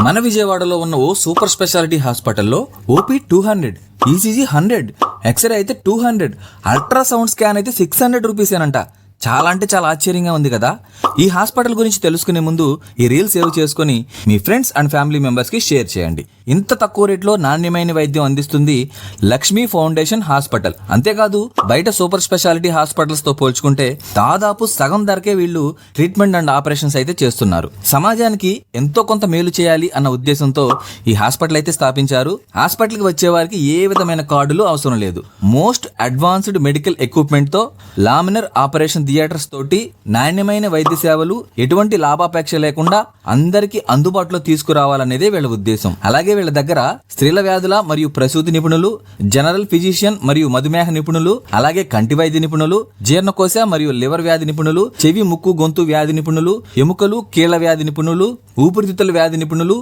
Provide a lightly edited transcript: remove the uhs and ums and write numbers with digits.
మన విజయవాడలో ఉన్న ఓ సూపర్ స్పెషాలిటీ హాస్పిటల్లో ఓపీ 200, ఈసీజీ 100, ఎక్స్రే అయితే 200, అల్ట్రాసౌండ్ స్కాన్ అయితే 600 రూపీసేనంట. చాలా అంటే చాలా ఆశ్చర్యంగా ఉంది కదా. ఈ హాస్పిటల్ గురించి తెలుసుకునే ముందు ఈ రీల్ సేవ్ చేసుకుని మీ ఫ్రెండ్స్ అండ్ ఫ్యామిలీ మెంబర్స్కి షేర్ చేయండి. ఇంత తక్కువ రేట్లో నాణ్యమైన వైద్యం అందిస్తుంది లక్ష్మీ ఫౌండేషన్ హాస్పిటల్. అంతేకాదు బయట సూపర్ స్పెషాలిటీ హాస్పిటల్స్తో పోల్చుకుంటే దాదాపు సగం ధరకే వీళ్ళు ట్రీట్మెంట్ అండ్ ఆపరేషన్స్ అయితే చేస్తున్నారు. సమాజానికి ఎంతో కొంత మేలు చేయాలి అన్న ఉద్దేశంతో ఈ హాస్పిటల్ అయితే స్థాపించారు. హాస్పిటల్కి వచ్చే వారికి ఏ విధమైన కార్డులు అవసరం లేదు. మోస్ట్ అడ్వాన్స్డ్ మెడికల్ ఎక్విప్మెంట్తో లామినర్ ఆపరేషన్ థియేటర్స్ తోటి నాణ్యమైన వైద్య సేవలు ఎటువంటి లాభాపేక్ష లేకుండా అందరికీ అందుబాటులో తీసుకురావాలనేదే వీళ్ళ ఉద్దేశం. అలాగే వీళ్ళ దగ్గర స్త్రీల వ్యాధుల మరియు ప్రసూతి నిపుణులు, జనరల్ ఫిజిషియన్ మరియు మధుమేహ నిపుణులు, అలాగే కంటి వైద్య నిపుణులు, జీర్ణకోశ మరియు లివర్ వ్యాధి నిపుణులు, చెవి ముక్కు గొంతు వ్యాధి నిపుణులు, ఎముకలు కీళ్ల వ్యాధి నిపుణులు, ఊపిరితిత్తుల వ్యాధి నిపుణులు,